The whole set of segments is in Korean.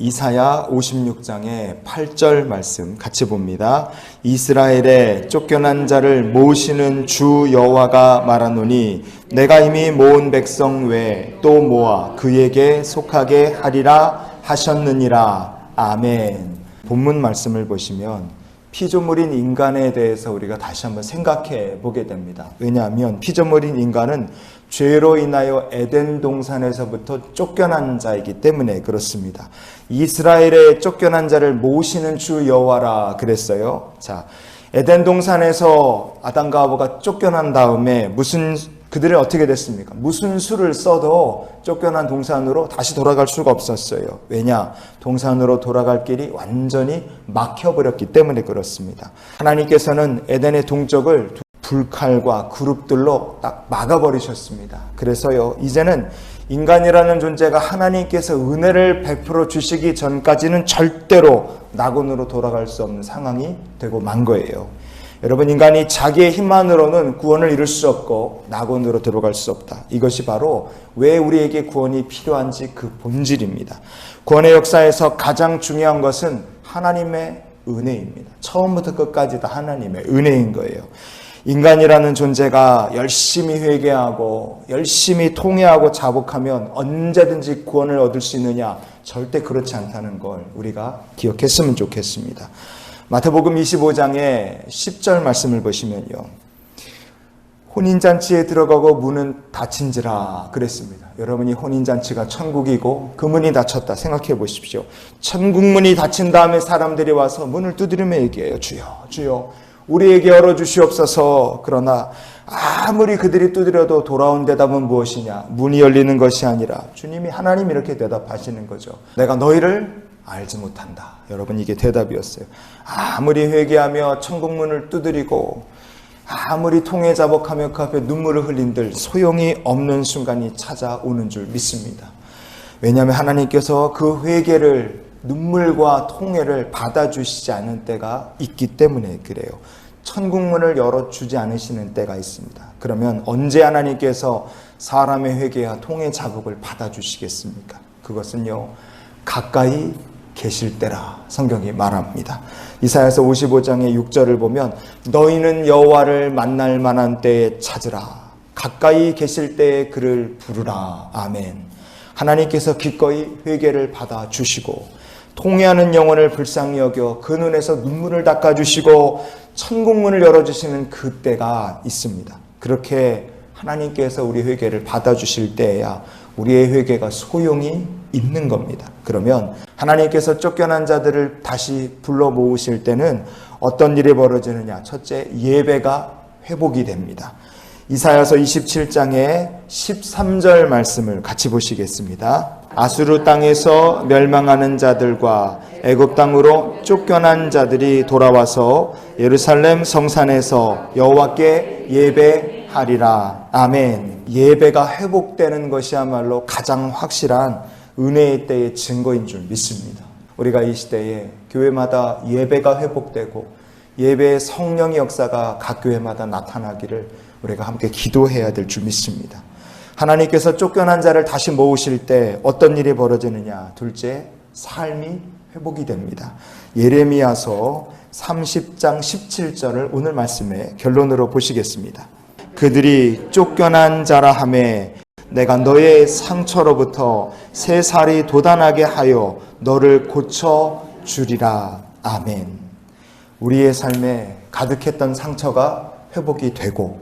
이사야 56장의 8절 말씀 같이 봅니다. 이스라엘의 쫓겨난 자를 모으시는 주 여호와가 말하노니 내가 이미 모은 백성 외에 또 모아 그에게 속하게 하리라 하셨느니라. 아멘. 본문 말씀을 보시면 피조물인 인간에 대해서 우리가 다시 한번 생각해 보게 됩니다. 왜냐하면 피조물인 인간은 죄로 인하여 에덴 동산에서부터 쫓겨난 자이기 때문에 그렇습니다. 이스라엘의 쫓겨난 자를 모으시는 주 여호와라 그랬어요. 자, 에덴 동산에서 아담과 하와가 쫓겨난 다음에 그들은 어떻게 됐습니까? 무슨 수를 써도 쫓겨난 동산으로 다시 돌아갈 수가 없었어요. 왜냐? 동산으로 돌아갈 길이 완전히 막혀버렸기 때문에 그렇습니다. 하나님께서는 에덴의 동쪽을 불칼과 그룹들로 딱 막아버리셨습니다. 그래서요, 이제는 인간이라는 존재가 하나님께서 은혜를 베풀어 주시기 전까지는 절대로 낙원으로 돌아갈 수 없는 상황이 되고 만 거예요. 여러분, 인간이 자기의 힘만으로는 구원을 이룰 수 없고 낙원으로 들어갈 수 없다. 이것이 바로 왜 우리에게 구원이 필요한지 그 본질입니다. 구원의 역사에서 가장 중요한 것은 하나님의 은혜입니다. 처음부터 끝까지 다 하나님의 은혜인 거예요. 인간이라는 존재가 열심히 회개하고 열심히 통회하고 자복하면 언제든지 구원을 얻을 수 있느냐? 절대 그렇지 않다는 걸 우리가 기억했으면 좋겠습니다. 마태복음 25장의 10절 말씀을 보시면요, 혼인잔치에 들어가고 문은 닫힌지라 그랬습니다. 여러분이 혼인잔치가 천국이고 그 문이 닫혔다 생각해 보십시오. 천국 문이 닫힌 다음에 사람들이 와서 문을 두드리며 얘기해요. 주여, 주여, 우리에게 열어주시옵소서. 그러나 아무리 그들이 두드려도 돌아온 대답은 무엇이냐? 문이 열리는 것이 아니라 주님이, 하나님이 이렇게 대답하시는 거죠. 내가 너희를 알지 못한다. 여러분, 이게 대답이었어요. 아무리 회개하며 천국문을 두드리고 아무리 통해 자복하며 그 앞에 눈물을 흘린들 소용이 없는 순간이 찾아오는 줄 믿습니다. 왜냐하면 하나님께서 그 회개를, 눈물과 통해를 받아주시지 않은 때가 있기 때문에 그래요. 천국문을 열어주지 않으시는 때가 있습니다. 그러면 언제 하나님께서 사람의 회개와 통해 자복을 받아주시겠습니까? 그것은요, 가까이 계실 때라 성경이 말합니다. 이사야서 55장의 6절을 보면 너희는 여호와를 만날 만한 때에 찾으라. 가까이 계실 때에 그를 부르라. 아멘. 하나님께서 기꺼이 회개를 받아주시고 통회하는 영혼을 불쌍히 여겨 그 눈에서 눈물을 닦아주시고 천국문을 열어주시는 그때가 있습니다. 그렇게 하나님께서 우리 회개를 받아주실 때에야 우리의 회개가 소용이 있는 겁니다. 그러면 하나님께서 쫓겨난 자들을 다시 불러 모으실 때는 어떤 일이 벌어지느냐? 첫째, 예배가 회복이 됩니다. 이사야서 27장의 13절 말씀을 같이 보시겠습니다. 아수르 땅에서 멸망하는 자들과 애굽 땅으로 쫓겨난 자들이 돌아와서 예루살렘 성산에서 여호와께 예배하리라. 아멘. 예배가 회복되는 것이야말로 가장 확실한 은혜의 때의 증거인 줄 믿습니다. 우리가 이 시대에 교회마다 예배가 회복되고 예배의 성령의 역사가 각 교회마다 나타나기를 우리가 함께 기도해야 될 줄 믿습니다. 하나님께서 쫓겨난 자를 다시 모으실 때 어떤 일이 벌어지느냐? 둘째, 삶이 회복이 됩니다. 예레미야서 30장 17절을 오늘 말씀의 결론으로 보시겠습니다. 그들이 쫓겨난 자라 하매 내가 너의 상처로부터 새 살이 돋아나게 하여 너를 고쳐주리라. 아멘. 우리의 삶에 가득했던 상처가 회복이 되고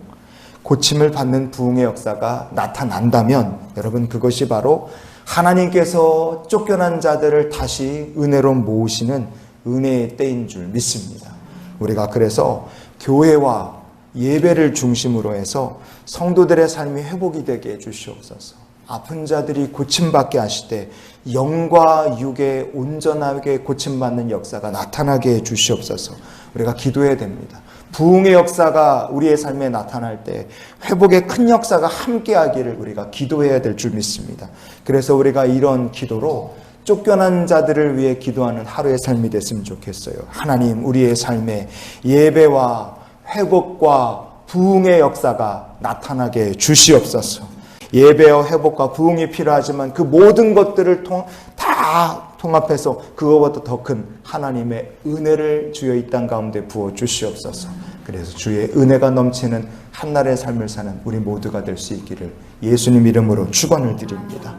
고침을 받는 부흥의 역사가 나타난다면 여러분, 그것이 바로 하나님께서 쫓겨난 자들을 다시 은혜로 모으시는 은혜의 때인 줄 믿습니다. 우리가 그래서 교회와 예배를 중심으로 해서 성도들의 삶이 회복이 되게 해주시옵소서. 아픈 자들이 고침받게 하시되 영과 육에 온전하게 고침받는 역사가 나타나게 해주시옵소서. 우리가 기도해야 됩니다. 부흥의 역사가 우리의 삶에 나타날 때 회복의 큰 역사가 함께하기를 우리가 기도해야 될 줄 믿습니다. 그래서 우리가 이런 기도로 쫓겨난 자들을 위해 기도하는 하루의 삶이 됐으면 좋겠어요. 하나님, 우리의 삶에 예배와 회복과 부흥의 역사가 나타나게 주시옵소서. 예배와 회복과 부흥이 필요하지만 그 모든 것들을 다 다 통합해서 그거보다 더 큰 하나님의 은혜를 주여 이 땅 가운데 부어 주시옵소서. 그래서 주의 은혜가 넘치는 한나라의 삶을 사는 우리 모두가 될 수 있기를 예수님 이름으로 축원을 드립니다.